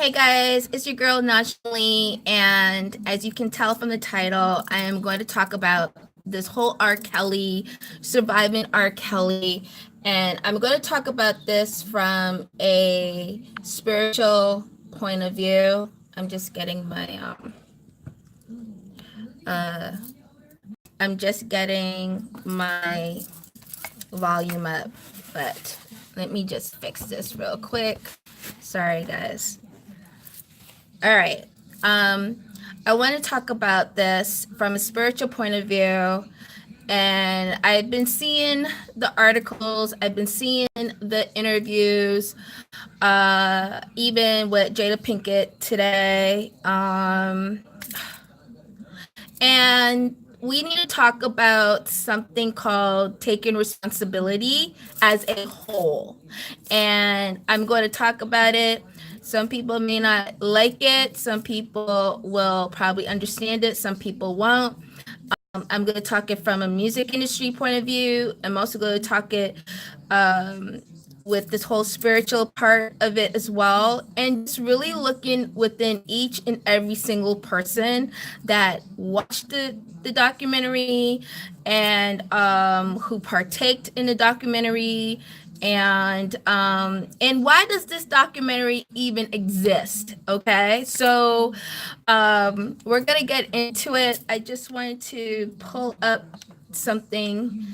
Hey guys, it's your girl Najaam Lee, and as you can tell from the title, I am going to talk about this whole R. Kelly, surviving R. Kelly, and I'm going to talk about this from a spiritual point of view. I'm just getting uh, I'm just getting my volume up, but let me just fix this real quick. Sorry, guys. All right. I want to talk about this from a spiritual point of view. And I've been seeing the articles, I've been seeing the interviews, even with Jada Pinkett today. And we need to talk about something called taking responsibility as a whole. And I'm going to talk about it. Some people may not like it. Some people will probably understand it. Some people won't. I'm going to talk it from a music industry point of view. I'm also going to talk it with this whole spiritual part of it as well, and just really looking within each and every single person that watched the documentary and who partaked in the documentary, and why does this documentary even exist? Okay, so we're gonna get into it. I just wanted to pull up something.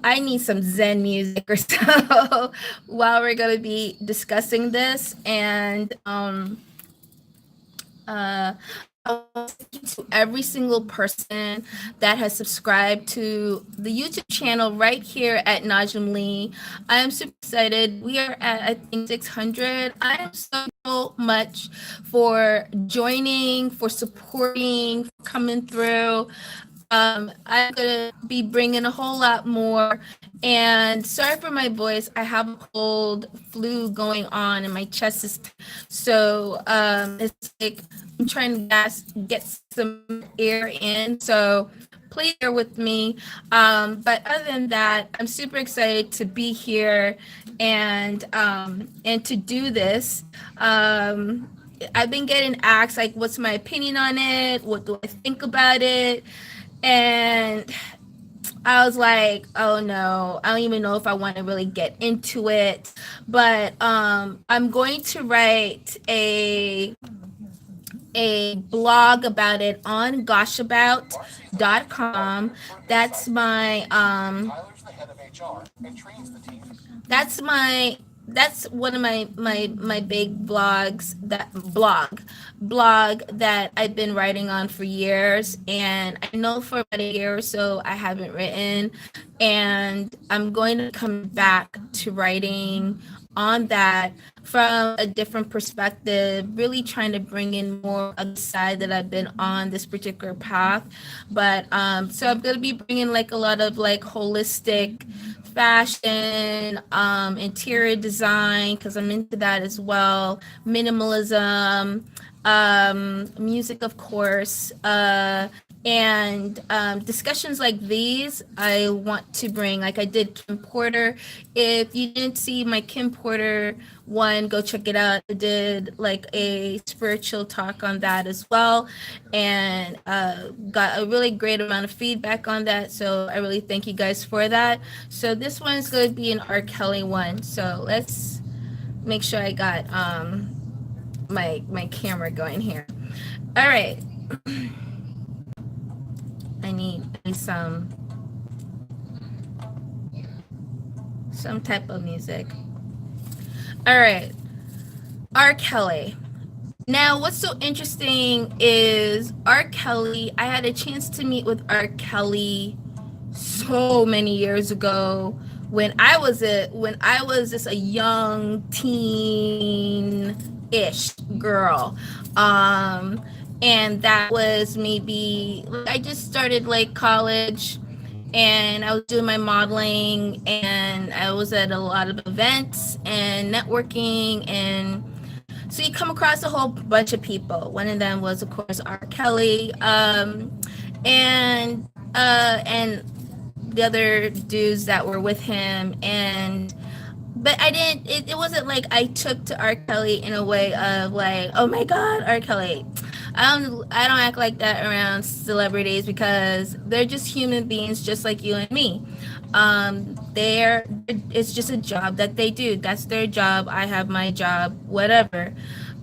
I need some Zen music or so while we're going to be discussing this. And to every single person that has subscribed to the YouTube channel right here at Najaam Lee. I am super excited. We are at, I think, 600. I am so much for joining, for supporting, for coming through. I'm gonna be bringing a whole lot more. And sorry for my voice. I have a cold, flu going on, and my chest is so it's like I'm trying to get some air in. So please bear with me. But other than that, I'm super excited to be here and to do this. I've been getting asked like, what's my opinion on it? What do I think about it? And I was like, oh no, I don't even know if I want to really get into it. But I'm going to write a blog about it on goshabout.com. That's my that's one of my big blog that I've been writing on for years. And I know for about a year or so I haven't written, and I'm going to come back to writing on that from a different perspective, really trying to bring in more of the side that I've been on this particular path. But so I'm going to be bringing like a lot of like holistic fashion, interior design, because I'm into that as well, minimalism, music, of course, and discussions like these I want to bring, like I did Kim Porter. If you didn't see my Kim Porter one, go check it out. I did like a spiritual talk on that as well, and got a really great amount of feedback on that, so I really thank you guys for that. So this one is going to be an R. Kelly one, so let's make sure I got my camera going here. All right. I need some type of music. All right. R. Kelly. Now, what's so interesting is R. Kelly, I had a chance to meet with R. Kelly so many years ago when I was just a young teen-ish girl. And that was maybe, I just started like college, and I was doing my modeling, and I was at a lot of events and networking, and so you come across a whole bunch of people. One of them was, of course, R. Kelly, and the other dudes that were with him. And but I didn't. It wasn't like I took to R. Kelly in a way of like, oh my God, R. Kelly. I don't act like that around celebrities because they're just human beings, just like you and me. They're it's just a job that they do. That's their job. I have my job, whatever.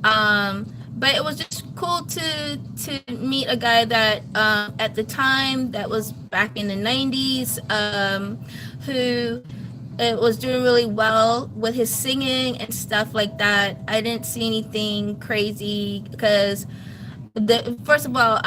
But it was just cool to meet a guy that at the time that was back in the 90s, who it was doing really well with his singing and stuff like that. I didn't see anything crazy because first of all,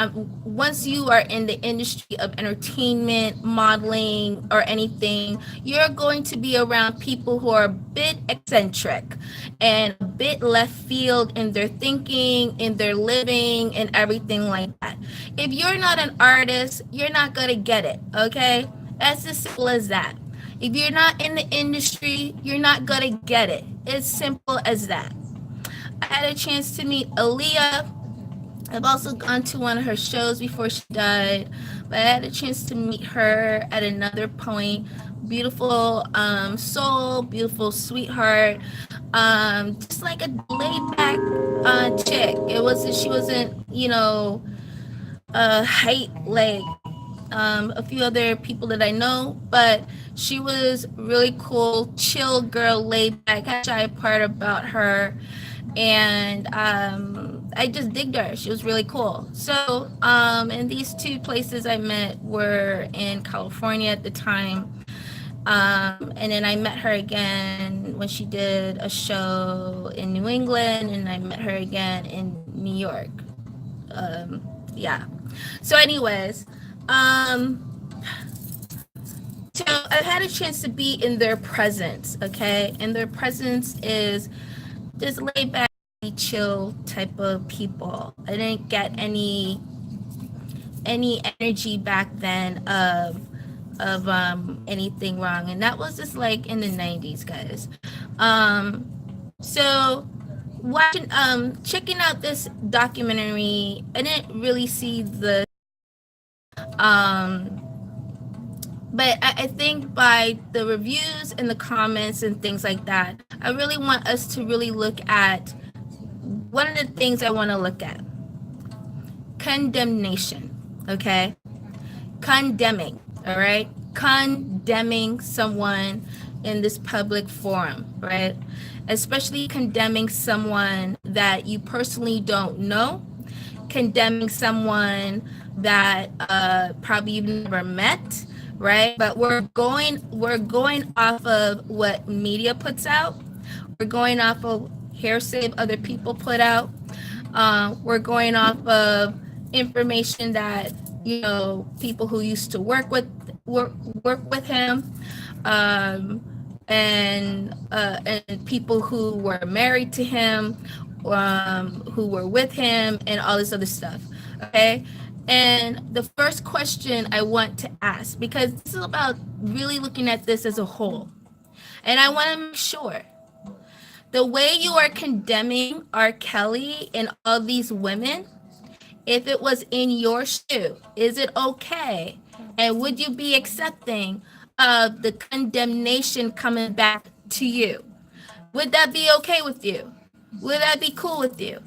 once you are in the industry of entertainment, modeling, or anything, you're going to be around people who are a bit eccentric and a bit left field in their thinking, in their living, and everything like that. If you're not an artist, you're not going to get it, okay? That's as simple as that. If you're not in the industry, you're not going to get it. It's simple as that. I had a chance to meet Aaliyah. I've also gone to one of her shows before she died, but I had a chance to meet her at another point. Beautiful soul, beautiful sweetheart, just like a laid back chick. She wasn't, height like a few other people that I know, but she was really cool, chill girl, laid back. Had a shy part about her, and I just digged her. She was really cool. So, and these two places I met were in California at the time. And then I met her again when she did a show in New England, and I met her again in New York. Yeah. So, anyways, so I had a chance to be in their presence, okay? And their presence is just laid back, chill type of people. I didn't get any energy back then of anything wrong, and that was just like in the 90s, guys. So watching checking out this documentary, I didn't really see the but I think by the reviews and the comments and things like that, I really want us to really look at one of the things I want to look at: condemnation. Okay, condemning. All right, condemning someone in this public forum, right? Especially condemning someone that you personally don't know, condemning someone that probably you've never met, right? But we're going off of what media puts out. We're going off of hearsay of other people put out. We're going off of information that people who used to work with him, and people who were married to him, who were with him, and all this other stuff. Okay. And the first question I want to ask, because this is about really looking at this as a whole, and I want to make sure the way you are condemning R. Kelly and all these women, if it was in your shoe, is it okay? And would you be accepting of the condemnation coming back to you? Would that be okay with you? Would that be cool with you?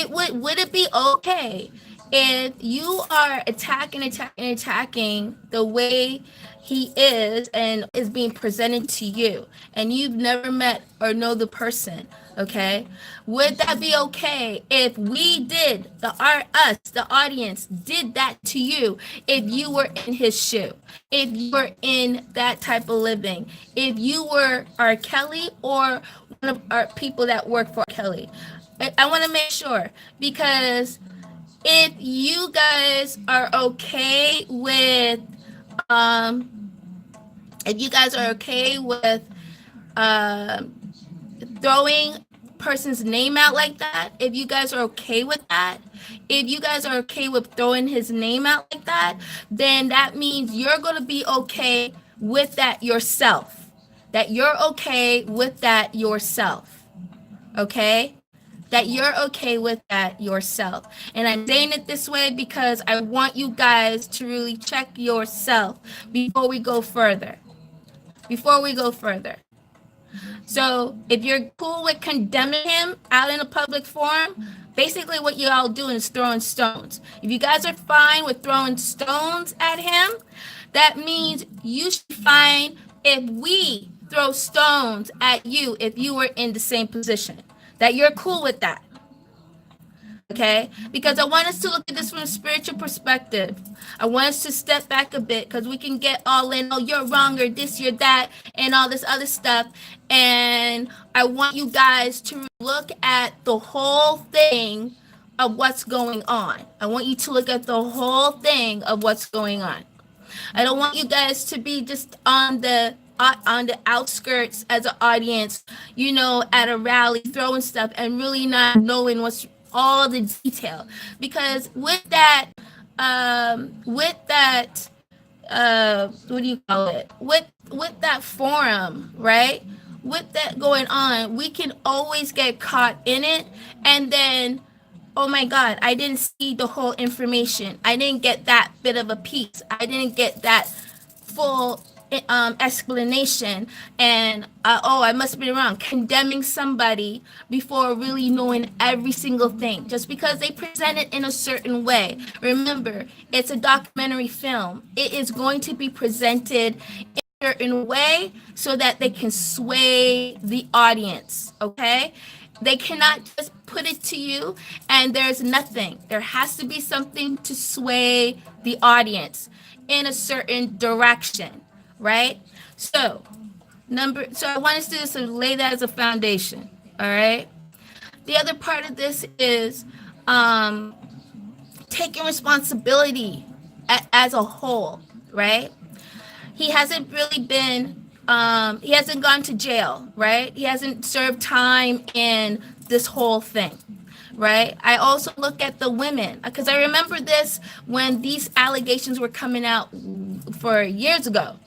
Would it be okay if you are attacking the way he is and is being presented to you, and you've never met or know the person? Okay, would that be okay if we did the audience did that to you, if you were in his shoe, if you were in that type of living, if you were R. Kelly or one of our people that work for Kelly? I want to make sure, because if you guys are okay with throwing person's name out like that, if you guys are okay with that, if you guys are okay with throwing his name out like that, then that means you're going to be okay with that yourself. That you're okay with that yourself. Okay? That you're okay with that yourself. And I'm saying it this way because I want you guys to really check yourself before we go further. So if you're cool with condemning him out in a public forum, basically what you all doing is throwing stones. If you guys are fine with throwing stones at him, that means you should be fine if we throw stones at you if you were in the same position. That you're cool with that. Okay, because I want us to look at this from a spiritual perspective. I want us to step back a bit because we can get all in, oh, you're wrong, or this, you're that, and all this other stuff. And I want you guys to look at the whole thing of what's going on. I want you to look at the whole thing of what's going on. I don't want you guys to be just on the outskirts as an audience, you know, at a rally throwing stuff and really not knowing what's all the detail. Because with that what do you call it, with that forum, right, with that going on, we can always get caught in it, and then, oh my God, I didn't see the whole information. I didn't get that bit of a piece. I didn't get that full explanation. And oh, I must be wrong. Condemning somebody before really knowing every single thing just because they present it in a certain way. Remember, it's a documentary film. It is going to be presented in a certain way so that they can sway the audience. Okay? They cannot just put it to you and there's nothing. There has to be something to sway the audience in a certain direction, right? So I want us to just lay that as a foundation, all right? The other part of this is taking responsibility as a whole, right? He hasn't really been he hasn't gone to jail, right? He hasn't served time in this whole thing, right? I also look at the women because I remember this when these allegations were coming out for years ago.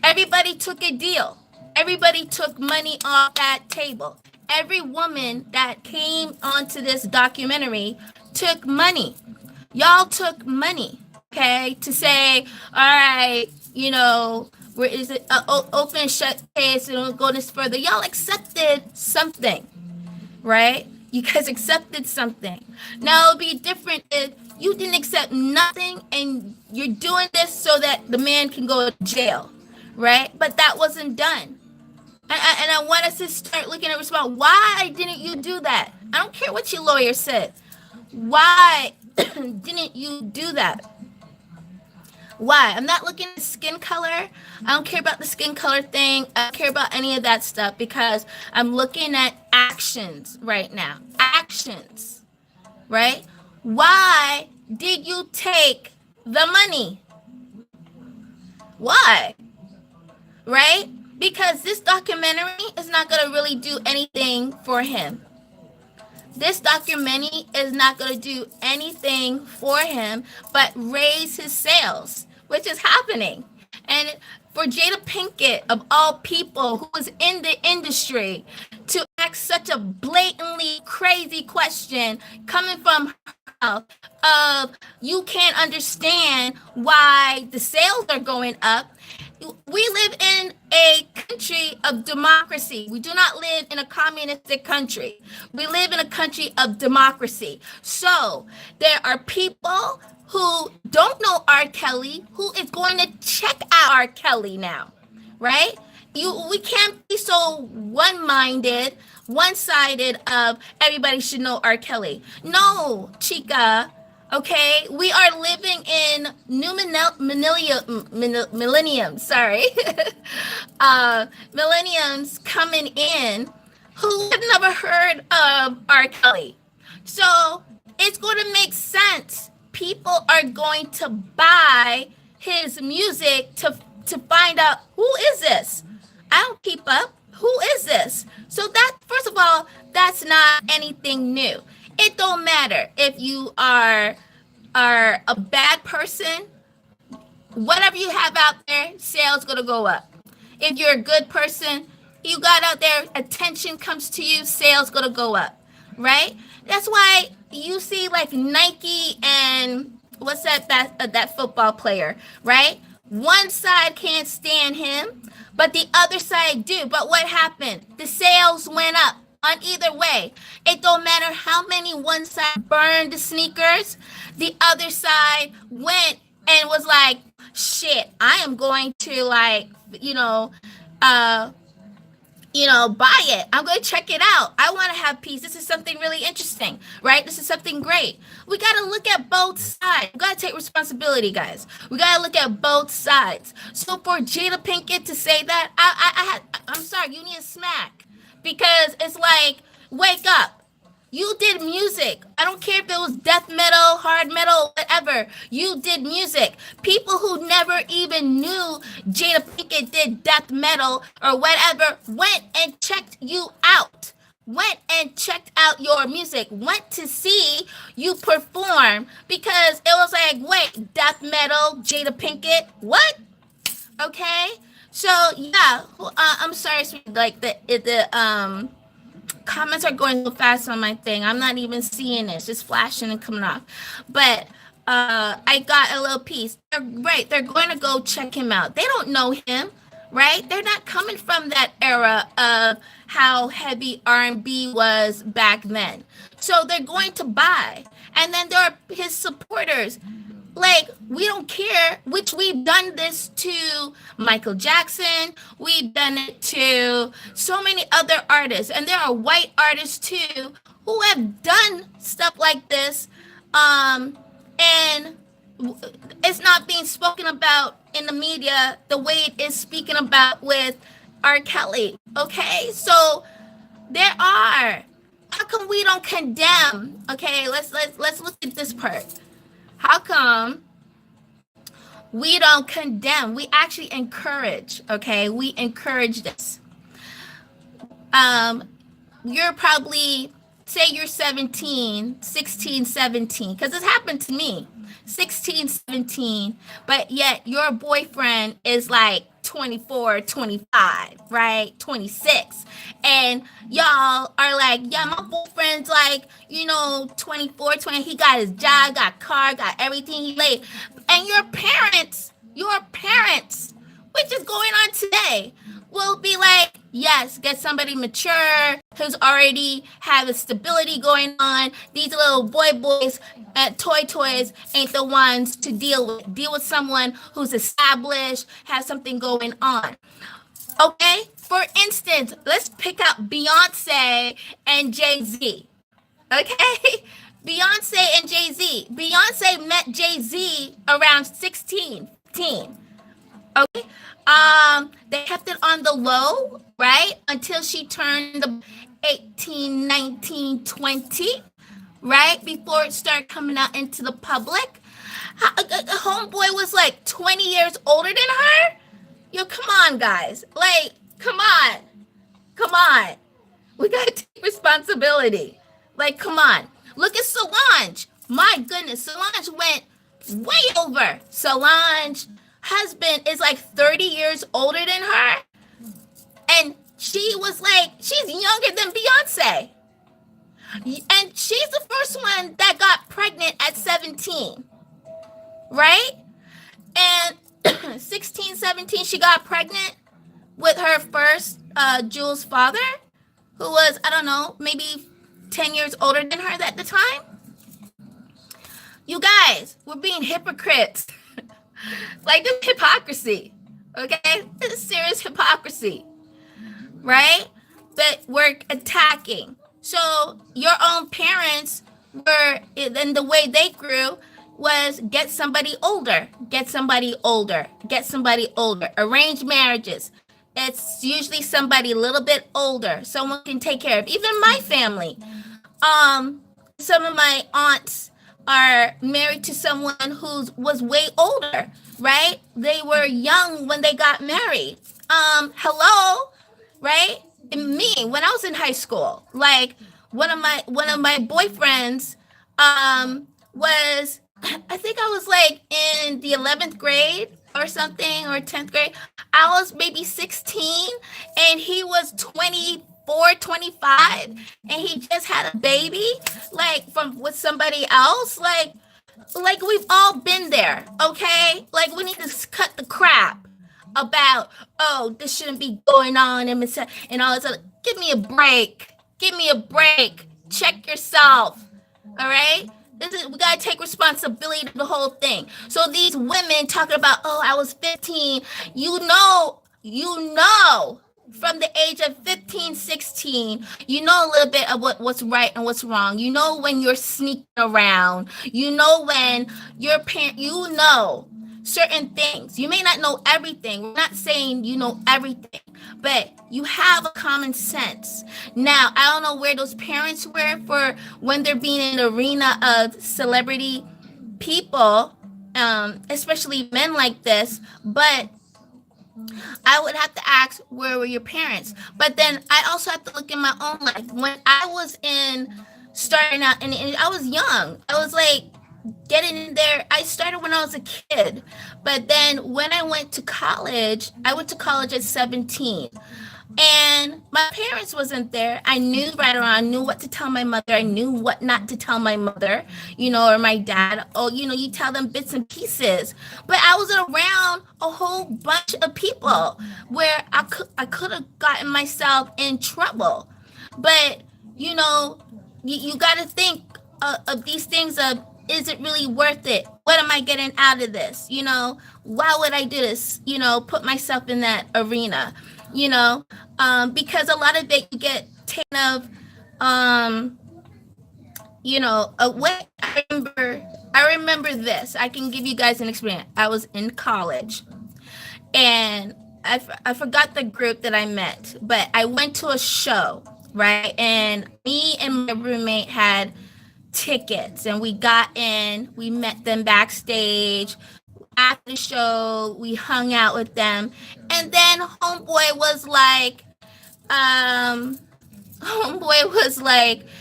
Everybody took a deal. Everybody took money off that table. Every woman that came onto this documentary took money. Y'all took money, okay, to say, all right, you know, where is it open and shut case and we'll go this further. Y'all accepted something, right? You guys accepted something. Now it'll be different if you didn't accept nothing and you're doing this so that the man can go to jail, right? But that wasn't done. And I want us to start looking at response. Why didn't you do that? I don't care what your lawyer said. Why didn't you do that? Why? I'm not looking at skin color. I don't care about the skin color thing. I don't care about any of that stuff because I'm looking at actions right now. Actions, right? Why did you take the money? Why? Right? Because this documentary is not going to really do anything for him. This documentary is not going to do anything for him but raise his sales, which is happening. And for Jada Pinkett, of all people who was in the industry, to ask such a blatantly crazy question coming from her mouth of you can't understand why the sales are going up. We live in a country of democracy. We do not live in a communistic country. We live in a country of democracy. So there are people who don't know R.Kelly who is going to check out R.Kelly now, right? We can't be so one-minded, one-sided of everybody should know R.Kelly. No, chica. Okay, we are living in new millenniums coming in who have never heard of R. Kelly. So it's going to make sense. People are going to buy his music to find out who is this? I don't keep up. Who is this? So that, first of all, that's not anything new. It don't matter if you are a bad person. Whatever you have out there, sales gonna go up. If you're a good person, you got out there, attention comes to you, sales gonna go up, right? That's why you see like Nike and what's that football player, right? One side can't stand him, but the other side do. But what happened? The sales went up on either way. It don't matter how many one side burned the sneakers, the other side went and was like, shit, I am going to like, uh, buy it. I'm going to check it out. I want to have peace. This is something really interesting, right? This is something great. We got to look at both sides. We got to take responsibility, guys. We got to look at both sides. So for Jada Pinkett to say that, I'm sorry, you need a smack, because it's like, wake up. You did music. I don't care if it was death metal, hard metal, whatever. You did music. People who never even knew Jada Pinkett did death metal or whatever went and checked you out. Went and checked out your music. Went to see you perform because it was like, wait, death metal, Jada Pinkett, what? Okay. So yeah, I'm sorry, like the comments are going so fast on my thing. I'm not even seeing it. It's just flashing and coming off. But I got a little piece. They're going to go check him out. They don't know him, right? They're not coming from that era of how heavy R&B was back then. So they're going to buy. And then there are his supporters. Like, we don't care, which we've done this to Michael Jackson. We've done it to so many other artists. And there are white artists, too, who have done stuff like this. And it's not being spoken about in the media the way it is speaking about with R.Kelly. Okay? So there are. How come we don't condemn? Okay, let's look at this part. How come we don't condemn? We actually encourage, okay? We encourage this. You're probably, say you're 16, 17, because this happened to me, 16, 17, but yet your boyfriend is like 24, 25, right? 26. And y'all are like, yeah, my boyfriend's like, 24, 20. He got his job, got car, got everything he laid. And your parents, which is going on today, will be like, yes, get somebody mature who's already have a stability going on. These little boys, toys ain't the ones to deal with. Deal with someone who's established, has something going on. Okay? For instance, let's pick out Beyonce and Jay-Z. Okay? Beyonce and Jay-Z. Beyonce met Jay-Z around 16, 15. Okay? They kept it on the low, right? Until she turned 18, 19, 20, right? Before it started coming out into the public. Homeboy was like 20 years older than her. Yo, come on, guys. Like, come on. We got to take responsibility. Like, come on. Look at Solange. My goodness, Solange went way over. Solange husband is like 30 years older than her. And she was like, she's younger than Beyonce. And she's the first one that got pregnant at 17. Right? And 16, 17, she got pregnant with her first Jules' father, who was, I don't know, maybe 10 years older than her at the time. You guys, we're being hypocrites. Like, this hypocrisy, okay? This is serious hypocrisy, right? That we're attacking. So your own parents were, and the way they grew was get somebody older. Arranged marriages. It's usually somebody a little bit older. Someone can take care of. Even my family. Some of my aunts are married to someone who was way older, right? They were young when they got married. Hello, right? And me, when I was in high school, like one of my boyfriends was, I think I was like in the 11th grade or something, or 10th grade. I was maybe 16 and he was 24, 25, and he just had a baby, like with somebody else. Like, Like, we've all been there, okay? Like, we need to cut the crap about, oh, this shouldn't be going on and all this other. Give me a break. Give me a break. Check yourself. All right? We gotta take responsibility of the whole thing. So these women talking about, oh, I was 15, you know from the age of 15, 16, you know a little bit of what's right and what's wrong. You know when you're sneaking around. You know when your parent, you know certain things. You may not know everything. We're not saying you know everything, but you have a common sense. Now, I don't know where those parents were for when they're being in the arena of celebrity people, especially men like this, but I would have to ask, where were your parents? But then I also have to look in my own life. When I was starting out, and I was young, I was like getting in there. I started when I was a kid. But then when I went to college at 17. And my parents wasn't there. I knew right around. I knew what to tell my mother. I knew what not to tell my mother, or my dad. Oh, you tell them bits and pieces. But I was around a whole bunch of people where I could have gotten myself in trouble. But you got to think of these things of, is it really worth it? What am I getting out of this? Why would I do this? Put myself in that arena. Because a lot of it you get taken of, away. I remember this. I can give you guys an experience. I was in college, and I forgot the group that I met, but I went to a show, right? And me and my roommate had tickets, and we got in. We met them backstage. After the show, we hung out with them, and then homeboy was like,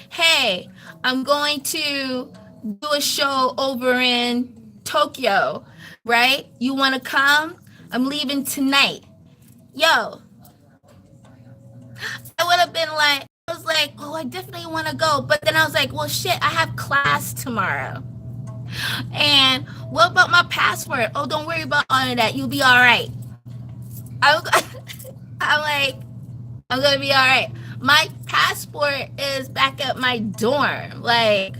hey, I'm going to do a show over in Tokyo, right? You want to come? I'm leaving tonight. Yo, I would have been like, I was like, oh, I definitely want to go. But then I was like, well, shit, I have class tomorrow. And what about my passport? Oh, don't worry about all of that. You'll be all right. I'm like, I'm going to be all right. My passport is back at my dorm. Like,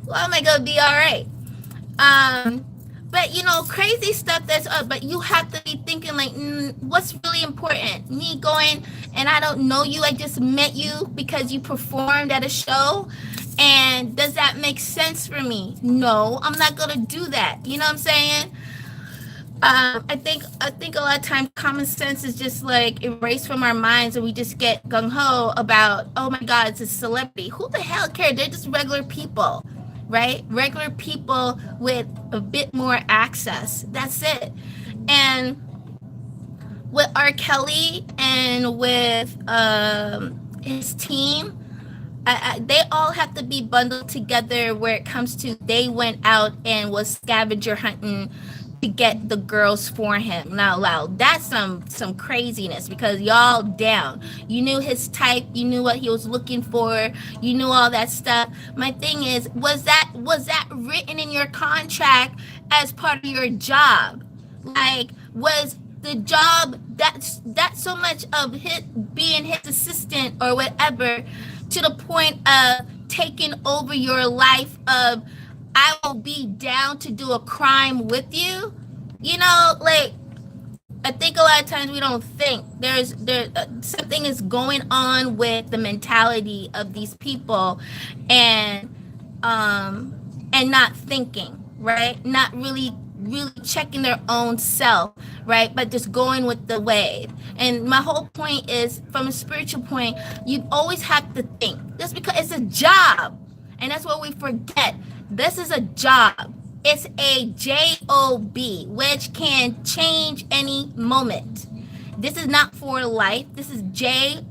well, am I going to be all right? But crazy stuff but you have to be thinking like, what's really important? Me going, and I don't know you. I just met you because you performed at a show. And does that make sense for me? No, I'm not gonna do that. You know what I'm saying? I think a lot of times common sense is just like erased from our minds, and we just get gung ho about, oh my God, it's a celebrity. Who the hell cares? They're just regular people, right? Regular people with a bit more access. That's it. And with R.Kelly and with his team, they all have to be bundled together where it comes to, they went out and was scavenger hunting to get the girls for him. Now, loud, that's some craziness, because y'all down. You knew his type, you knew what he was looking for, you knew all that stuff. My thing is, was that written in your contract as part of your job? Like, was the job that's so much of being his assistant or whatever, to the point of taking over your life of, I will be down to do a crime with you? Like, I think a lot of times we don't think there's something is going on with the mentality of these people, and not thinking, right? Not really checking their own self, right? But just going with the wave. And my whole point is, from a spiritual point, you always have to think, just because it's a job. And that's what we forget. This is a job. It's a job, which can change any moment. This is not for life. This is job,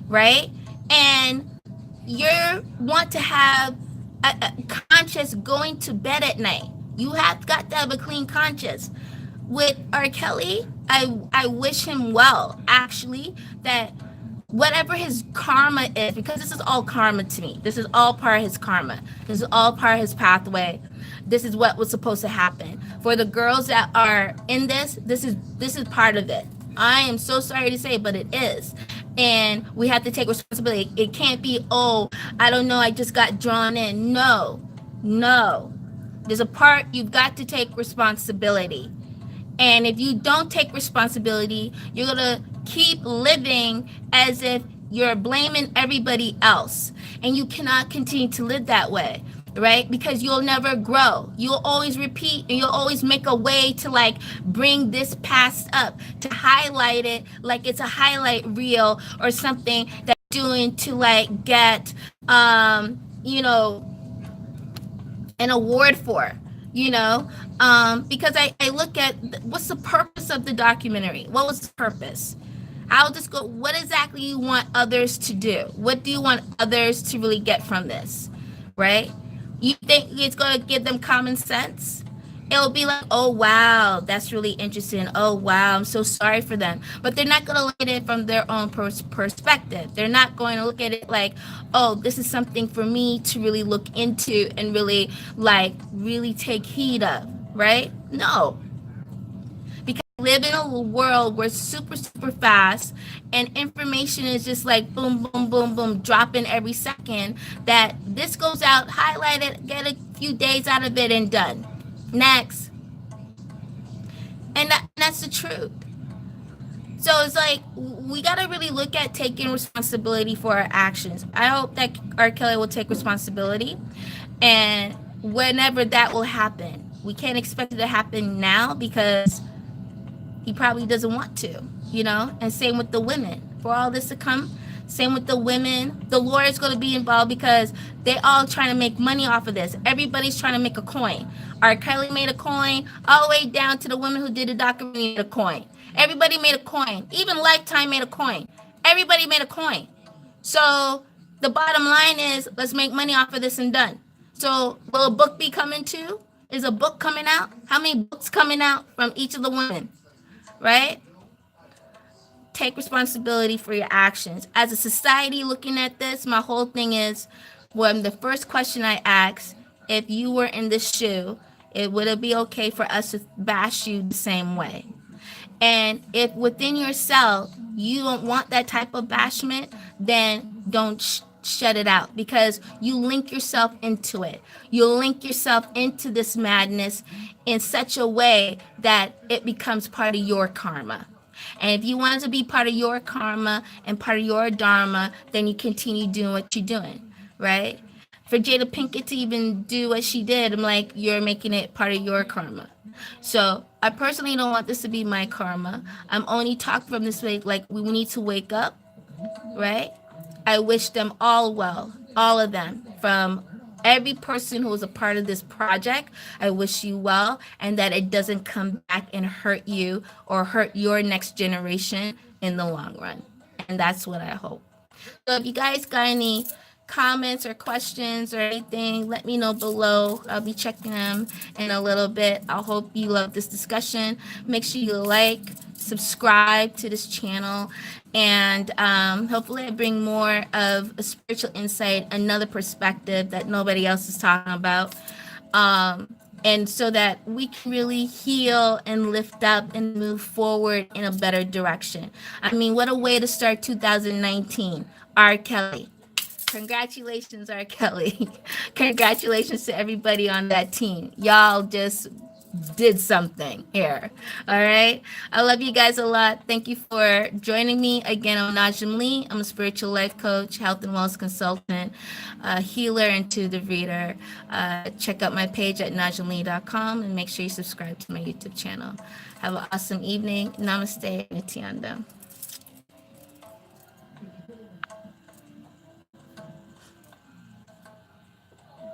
right? And you want to have a conscience going to bed at night. You have got to have a clean conscience. With R. Kelly, I wish him well, actually, that whatever his karma is, because this is all karma to me. This is all part of his karma. This is all part of his pathway. This is what was supposed to happen. For the girls that are in this is part of it. I am so sorry to say, but it is. And we have to take responsibility. It can't be, oh, I don't know, I just got drawn in. No, no. There's a part you've got to take responsibility. And if you don't take responsibility, you're going to keep living as if you're blaming everybody else. And you cannot continue to live that way, right? Because you'll never grow. You'll always repeat, and you'll always make a way to like bring this past up, to highlight it like it's a highlight reel or something that you're doing to like get, you know, an award for, you know, because I look at what's the purpose of the documentary? What was the purpose? I'll just go, what exactly you want others to do? What do you want others to really get from this, right? You think it's going to give them common sense? It'll be like, oh, wow, that's really interesting. Oh, wow, I'm so sorry for them. But they're not going to look at it from their own perspective. They're not going to look at it like, oh, this is something for me to really look into and really, like, really take heed of, right? No. Because we live in a world where super, super fast and information is just like boom, boom, boom, boom, dropping every second, that this goes out, highlight it, get a few days out of it and done. Next. And that's the truth. So it's like, we got to really look at taking responsibility for our actions. I hope that R.Kelly will take responsibility, and whenever that will happen. We can't expect it to happen now because he probably doesn't want to, you know. And same with the women. For all this to come, same with the women. The lawyer's going to be involved because they all trying to make money off of this. Everybody's trying to make a coin. R.Kelly made a coin, all the way down to the women who did the documentary made a coin. Everybody made a coin. Even Lifetime made a coin. Everybody made a coin. So the bottom line is, let's make money off of this and done. So will a book be coming too? Is a book coming out? How many books coming out from each of the women? Right? Take responsibility for your actions. As a society looking at this, my whole thing is, when the first question I ask, if you were in this shoe, would it be okay for us to bash you the same way? And if within yourself you don't want that type of bashment, then don't shut it out, because you link yourself into it. You'll link yourself into this madness in such a way that it becomes part of your karma. And if you want it to be part of your karma and part of your dharma, then you continue doing what you're doing, right? For Jada Pinkett to even do what she did, I'm like, you're making it part of your karma. So I personally don't want this to be my karma. I'm only talking from this way, like, we need to wake up, right? I wish them all well, all of them, from every person who was a part of this project. I wish you well, and that it doesn't come back and hurt you or hurt your next generation in the long run. And that's what I hope. So if you guys got any comments or questions or anything, let me know below. I'll be checking them in a little bit. I hope you love this discussion. Make sure you like, subscribe to this channel, and hopefully I bring more of a spiritual insight, another perspective that nobody else is talking about, and so that we can really heal and lift up and move forward in a better direction. I mean, what a way to start 2019. R.Kelly. Congratulations, R.Kelly. Congratulations to everybody on that team. Y'all just did something here. All right. I love you guys a lot. Thank you for joining me. Again, I'm Najaam Lee. I'm a spiritual life coach, health and wellness consultant, healer, intuitive reader. Check out my page at najaamlee.com and make sure you subscribe to my YouTube channel. Have an awesome evening. Namaste. Nityananda.